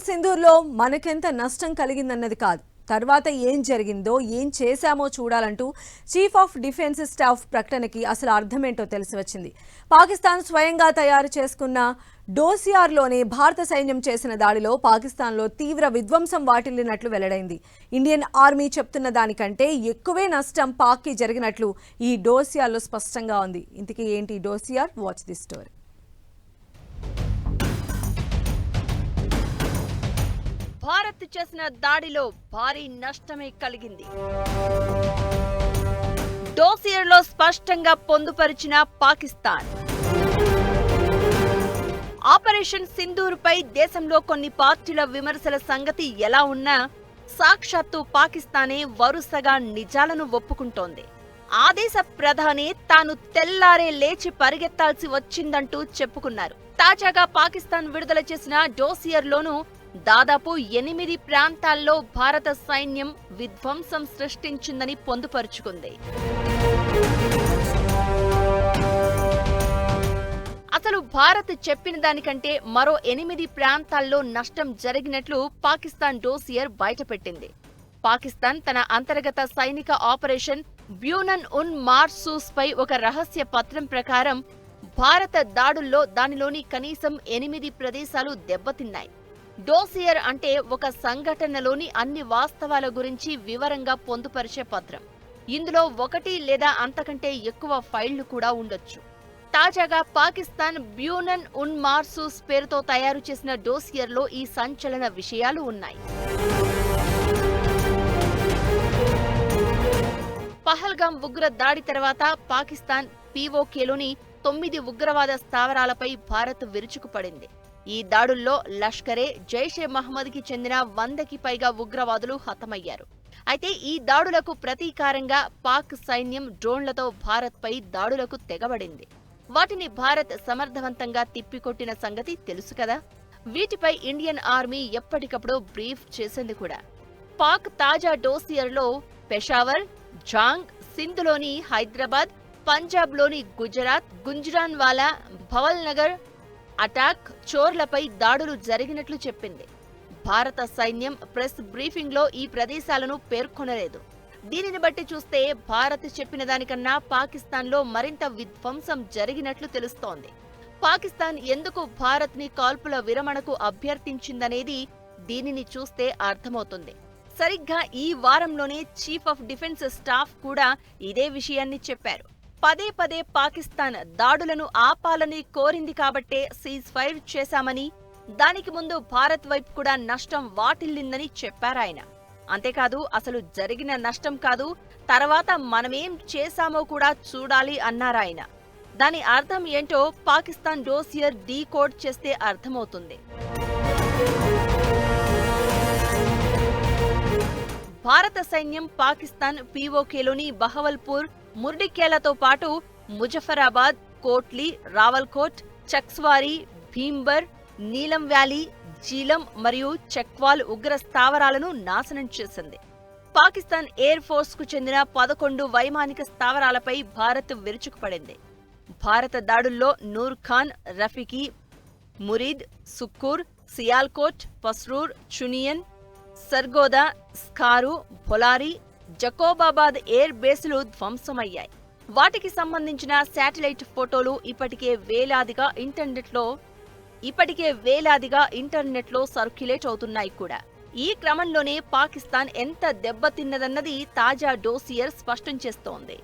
సింధూర్లో మనకెంత నష్టం కలిగిందన్నది కాదు, తర్వాత ఏం జరిగిందో ఏం చేశామో చూడాలంటూ చీఫ్ ఆఫ్ డిఫెన్స్ స్టాఫ్ ప్రకటనకి అసలు అర్థమేంటో తెలిసి వచ్చింది. పాకిస్తాన్ స్వయంగా తయారు చేసుకున్న డోసియార్లోనే భారత సైన్యం చేసిన దాడిలో పాకిస్తాన్లో తీవ్ర విధ్వంసం వాటిల్లినట్లు వెల్లడైంది. ఇండియన్ ఆర్మీ చెప్తున్న దానికంటే ఎక్కువే నష్టం పాక్కి జరిగినట్లు ఈ డోసియార్లో స్పష్టంగా ఉంది. ఇంతకీ ఏంటి డోసియార్? Watch the story. భారత్ చేసిన దాడిలో భారీ నష్టమే కలిగింది. డోసియర్లో స్పష్టంగా పొందుపరిచిన పాకిస్తాన్ ఆపరేషన్ సింధూర్పై దేశంలో కొన్ని పార్టీల విమర్శల సంగతి ఎలా ఉన్నా సాక్షాత్తు పాకిస్తానే వరుసగా నిజాలను ఒప్పుకుంటోంది. ఆ దేశ ప్రధాని తాను తెల్లారే లేచి పరిగెత్తాల్సి వచ్చిందంటూ చెప్పుకున్నారు. తాజాగా పాకిస్తాన్ విడుదల చేసిన డోసియర్లోనూ దాదాపు 8 ప్రాంతాల్లో భారత సైన్యం విధ్వంసం సృష్టించిందని పొందుపరుచుకుంది. అసలు భారత్ చెప్పిన దానికంటే మరో 8 ప్రాంతాల్లో నష్టం జరిగినట్లు పాకిస్తాన్ డోసియర్ బయటపెట్టింది. పాకిస్తాన్ తన అంతర్గత సైనిక ఆపరేషన్ బ్యూనన్ ఉన్ మార్సూస్ పై ఒక రహస్య పత్రం ప్రకారం భారత దాడుల్లో దానిలోని కనీసం 8 ప్రదేశాలు దెబ్బతిన్నాయి. డోసియర్ అంటే ఒక సంఘటనలోని అన్ని వాస్తవాల గురించి వివరంగా పొందుపరిచే పత్రం. ఇందులో 1 లేదా అంతకంటే ఎక్కువ ఫైళ్లు కూడా ఉండొచ్చు. తాజాగా పాకిస్తాన్ బ్యూనన్ ఉన్ మార్సూస్ పేరుతో తయారు చేసిన డోసియర్లో ఈ సంచలన విషయాలు ఉన్నాయి. పహల్గాం ఉగ్ర దాడి తర్వాత పాకిస్తాన్ పీఓకేలోని 9 ఉగ్రవాద స్థావరాలపై భారత్ విరుచుకుపడింది. ఈ దాడుల్లో లష్కరే జైషే మహమ్మద్కి చెందిన 100కి పైగా ఉగ్రవాదులు హతమయ్యారు. అయితే ఈ దాడులకు ప్రతీకారంగా పాక్ సైన్యం డ్రోన్లతో భారత్పై దాడులకు తెగబడింది. వాటిని భారత్ సమర్థవంతంగా తిప్పికొట్టిన సంగతి తెలుసు కదా. వీటిపై ఇండియన్ ఆర్మీ ఎప్పటికప్పుడు బ్రీఫ్ చేసింది కూడా. పాక్ తాజా డోసియర్లో పెషావర్, జాంగ్, సింధులోని హైదరాబాద్, పంజాబ్లోని గుజరాత్, గుంజ్రాన్వాలా, భవల్ నగర్, అటాక్, చోర్లపై దాడులు జరిగినట్లు చెప్పింది. భారత సైన్యం ప్రెస్ బ్రీఫింగ్లో ఈ ప్రదేశాలను పేర్కొనలేదు. దీనిని బట్టి చూస్తే భారత్ చెప్పిన దానికన్నా పాకిస్తాన్లో మరింత విధ్వంసం జరిగినట్లు తెలుస్తోంది. పాకిస్తాన్ ఎందుకు భారత్ని కాల్పుల విరమణకు అభ్యర్థించిందనేది దీనిని చూస్తే అర్థమవుతుంది. సరిగ్గా ఈ వారంలోనే చీఫ్ ఆఫ్ డిఫెన్స్ స్టాఫ్ కూడా ఇదే విషయాన్ని చెప్పారు. పదే పదే పాకిస్తాన్ దాడులను ఆపాలని కోరింది కాబట్టే సీజ్ ఫైర్ చేశామని, దానికి ముందు భారత్ వైపు కూడా నష్టం వాటిల్లిందని చెప్పారాయన. అంతేకాదు, అసలు జరిగిన నష్టం కాదు, తర్వాత మనమేం చేశామో కూడా చూడాలి అన్నారాయన. దాని అర్థం ఏంటో పాకిస్తాన్ డోసియర్ డీకోడ్ చేస్తే అర్థమవుతుంది. భారత సైన్యం పాకిస్తాన్ పీఓకేలోని బహవల్పూర్, ముర్డికేలతో పాటు ముజఫరాబాద్, కోట్లీ, రావల్కోట్, చక్స్వారీ, భీంబర్, నీలం వ్యాలీ, జీలం మరియు చక్వాల్ ఉగ్ర స్థావరాలను నాశనం చేసింది. పాకిస్తాన్ ఎయిర్ ఫోర్స్ కు చెందిన 11 వైమానిక స్థావరాలపై భారత్ విరుచుకుపడింది. భారత దాడుల్లో నూర్ ఖాన్, రఫీకి, మురీద్, సుక్కూర్, సియాల్కోట్, పస్రూర్, చునియన్, సర్గోదా, స్కారు, భొలారి, జకోబాబాద్ ఎయిర్ బేసులు ధ్వంసమయ్యాయి. వాటికి సంబంధించిన శాటిలైట్ ఫోటోలు ఇప్పటికే వేలాదిగా ఇంటర్నెట్లో సర్క్యులేట్ అవుతున్నాయి కూడా. ఈ క్రమంలోనే పాకిస్తాన్ ఎంత దెబ్బతిన్నదన్నది తాజా డోసియర్ స్పష్టం చేస్తోంది.